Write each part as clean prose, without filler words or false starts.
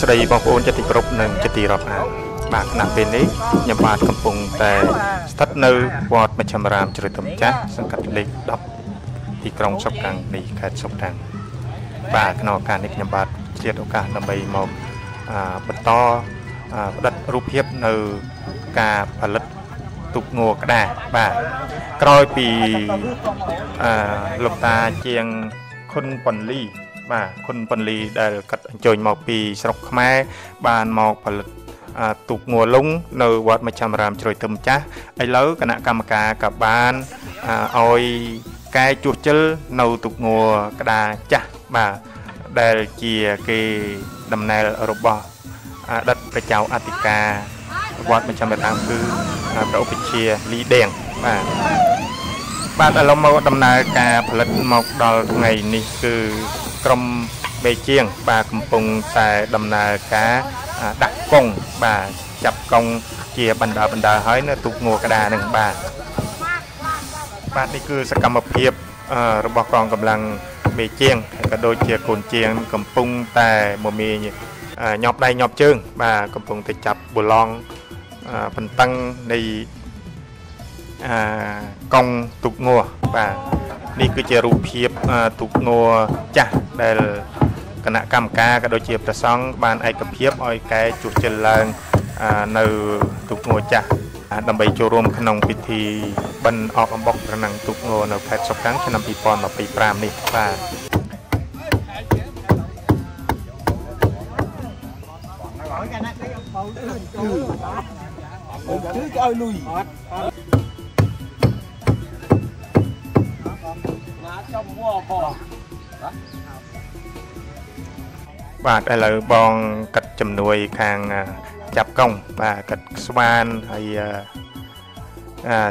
ស្ដីបងប្អូនចិត្តទីគោរពនិងចិត្តទីរាប់អានបាទគណៈពេលនេះខ្ញុំបាទកំពុងតែស្ថិតនៅវត្តមជ្ឈមរាមជ្រោយទុំចាស់សង្កាត់លេខ10ទីក្រុងសុកកាំងនៃខេត្តសុកតាំងបាទក្នុងឱកាសនេះខ្ញុំបាទឆ្លៀតឱកាសដើម្បីមកបន្តផ្ដិតរូបភាពនៅការផលិតទូកងក្តារបាទក្រោយពីលោកតាជាងខុនប៉ុនលីបាទខុនប៉ុនលីដែលកាត់អញ្ជើញមកពីស្រុកខ្មែរបានមកផលិតទូកងលុងនៅវត្តមជ្ឈមរាមជ្រោយទុំចាស់ឥឡូវគណៈកម្មការក៏បានឲ្យកែជួសជិលនៅទូកងក្តារចាស់បាទដែលជាគេដំណើររបស់អតីតព្រះចៅអធិការវត្តមជ្ឈមរាមគឺព្រះឧបជាលីដេងបាទឥឡូវមកដំណើរការផលិតមកដល់ថ្ងៃនេះគឺក្រុមមេជាងបាទកំពុងតែដំណើរការដាក់កង់បាទចាប់កង់ជាបណ្ដាហើយនៅទូកងក្តារនឹងបាទនេះគឺសកម្មភាពរបស់កងកម្លាំងមេជាងហើយក៏ដូចជាកូនជាងកំពុងតែមមាញញាប់ដៃញាប់ជើងបាទកំពុងតែចាប់ប៊ូឡង់បន្តឹងនៃកង់ទូកងបាទនេះគឺជារូបភាពទូកងចាស់ដែលគណៈកម្មការក៏ដូចជាព្រះសង្ឃបានឯកភាពឲ្យកែជួសជិលឡើងនៅទូកងចាស់ដើម្បីចូលរួមក្នុងពិធីបិណ្ឌអបអំបុកប្រណាំងទូកងនៅខេត្តសុកតាំងឆ្នាំ2025នេះបាទគឺឲ្យលុយបាទឥឡូវបងកាត់ជំនួយខាងចាប់កង់បាទកាត់ស្វានហើយ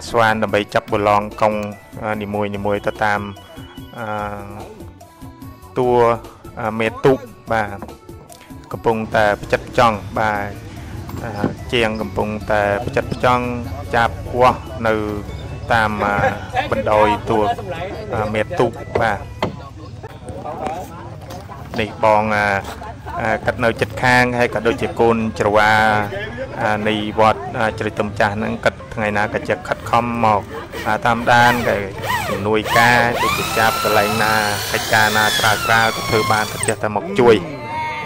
ស្វានដើម្បីចាប់ប៊ូឡង់កង់នីមួយទៅតាមតួមេទូកបាទកំពុងតែផ្ចិតផ្ចង់បាទជាងកំពុងតែផ្ចិតផ្ចង់ចាប់វាស់នៅតាមបណ្ដោយតួមេទូកបាទនេះបងកាត់នៅចិត្តខាងហើយក៏ដូចជាកូនច្រវានៃវត្តជ្រោយទុំចាស់ហ្នឹងកាត់ថ្ងៃណាក៏ជាខិតខំមកតាមដានក៏ជំនួយការដូចជាចាប់កន្លែងណាកិច្ចការណាស្រាលក៏ធ្វើបានតែចេះតែមកជួយ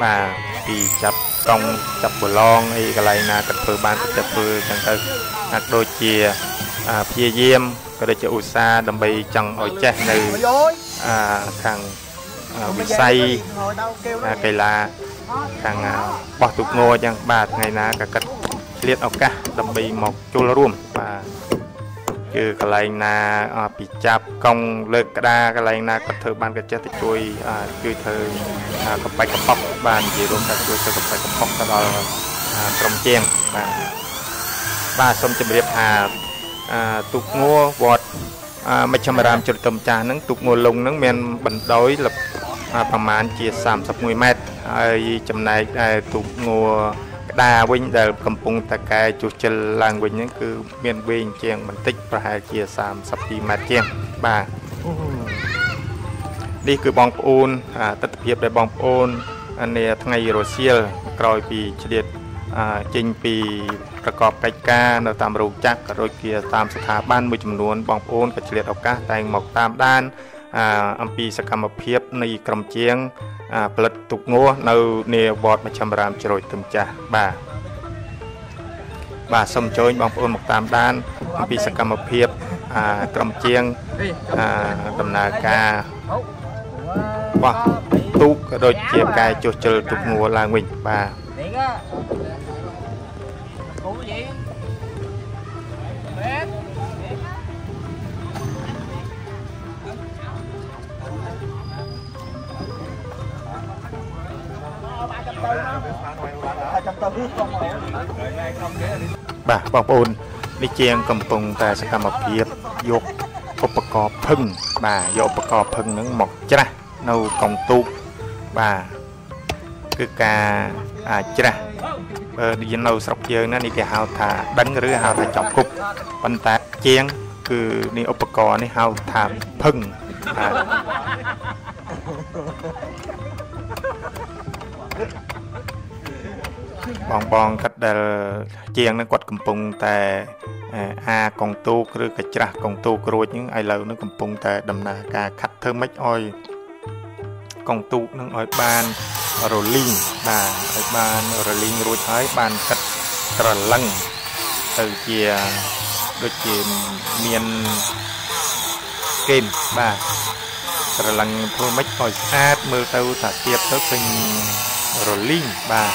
បាទពីចាប់កង់ចាប់ប៊ូឡង់អីកន្លែងណាក៏ធ្វើបានតែធ្វើចឹងទៅអាចដូចជាព្យាយាមក៏ដូចជាឧស្សាហ៍ដើម្បីចង់ឲ្យចេះនៅខាងវិស័យកីឡាខាងបោះទូកងអញ្ចឹងបាទថ្ងៃណាក៏កាត់ឆ្លៀតឱកាសដើម្បីមកចូលរួមបាទគឺកន្លែងណាពីចាប់កង់លើកក្តារកន្លែងណាក៏ធ្វើបានក៏ចេះតែជួយធ្វើកប៉ាច់កប៉ុកបាននិយាយរួមថាជួយធ្វើកប៉ាច់កប៉ុកទៅដល់ក្រុមជាងបាទសូមជម្រាបថាទូកងវត្តមជ្ឈមរាមជ្រោយទុំចាស់ហ្នឹងទូកងលុងហ្នឹងមានបណ្ដោយប្រមាណជា31ម៉ែត្រហើយចំណែកទូកងក្តារវិញដែលកំពុងតែកែជួសជិលឡើងវិញហ្នឹងគឺមានវែងជាងបន្តិចប្រហែលជា32ម៉ែត្រជាងបាទនេះគឺបងប្អូនទស្សនភាពដែលបងប្អូននាថ្ងៃរសៀលក្រោយពីឆ្លៀតចេញពីប្រកបកិច្ចការនៅតាមរោងចក្រក៏ដូចជាតាមស្ថាប័នមួយចំនួនបងប្អូនក៏ឆ្លៀតឱកាសតែងមកតាមដានអំពីសកម្មភាពនៃក្រុមជាងផលិតទូកងនៅនាវត្តមជ្ឈមរាមជ្រោយទុំចាស់បាទសូមអញ្ជើញបងប្អូនមកតាមដានអំពីសកម្មភាពក្រុមជាងដំណើរការបោះទូកក៏ដូចជាការជួសជិលទូកងឡើងវិញបាទបាទបងប្អូននេះជាងកំពុងតែសកម្មភាពយកឧបករណ៍ភឹងបាទយកឧបករណ៍ភឹងហ្នឹងមកច្រាស់នៅកង់ទូកបាទគឺការច្រាស់និយាយនៅស្រុកយើងណានេះគេហៅថាដឹងឬហៅថាចប់គប់ប៉ុន្តែជាងគឺនេះឧបករណ៍នេះហៅថាភឹងបាទ បងកាត់ដែលជាងនឹងគាត់កំពុងតែកងទូកឬក៏ច្រាស់កងទូករួចហ្នឹងឥឡូវហ្នឹងកំពុងតែដំណើរការខាត់ធ្វើម៉េចឲ្យកងទូកនឹងឲ្យបានរលីងបាទឲ្យបានរលីងរួចហើយបានកាត់ត្រឡឹងទៅជាដូចជាមានគែមបាទត្រឡឹងធ្វើម៉េចឲ្យស្អាតមើលទៅថាទៀតទៅឃើញរលីងបាទ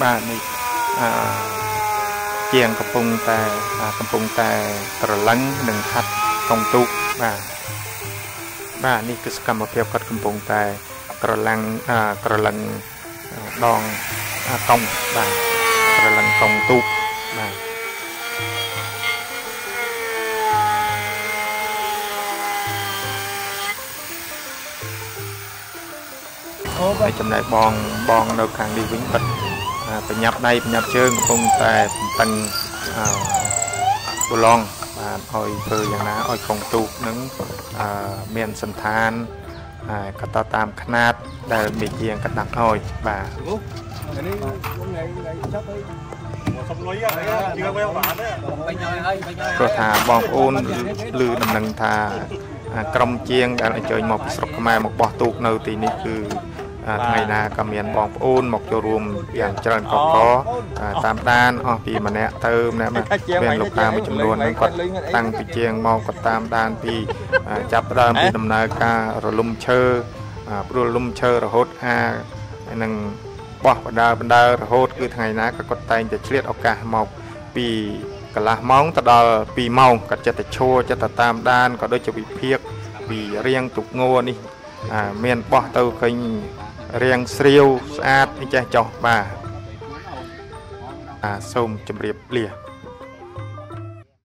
បាទនេះជាងកំពុងតែត្រឡឹងនិងខាត់កងទូកបាទនេះគឺសកម្មភាពគាត់កំពុងតែក្រឡឹងដងកងបាទក្រឡឹងកងទូកបាទហើយចំណែកបងនៅខាងនេះវិញគាត់បញ្ញាប់ដៃបញ្ញាប់ជើងកំពុងតែតឹងបឡងបាទឲ្យធ្វើយ៉ាងណាឲ្យកងទូកនឹងមានសន្តានក៏តតាមຂະຫນាតដែលមេជាងកដាក់ឲ្យបាទព្រោះថាបងប្អូនឮដំណឹងថាក្រុមជាងដែលអញ្ជើញមកពីស្រុកខ្មែរមកបោះទូកនៅទីនេះគឺថ្ងៃណាក៏មានបងប្អូនមកចូលរួមយ៉ាងច្រើនកកតាមដានអស់ពីម្នាក់ទៅម្នាក់មានលោកតាមួយចំនួនហ្នឹងគាត់តាំងពីជាងមកគាត់តាមដានពីចាប់ផ្ដើមពីដំណើរការរលំឈើព្រួលលំឈើរហូតនឹងបោះបណ្ដើររហូតគឺថ្ងៃណាក៏គាត់តែងតែឆ្លៀតឱកាសមកពីកន្លះម៉ោងទៅដល់2ម៉ោងគាត់ចិត្តតែឈរចិត្តតែតាមដានក៏ដូចជាវិភាគពីរៀងទុកងួរនេះមានបោះទៅឃើញរៀងស្រាវស្អាតនេះចេះចោះបាទសូមជម្រាបលា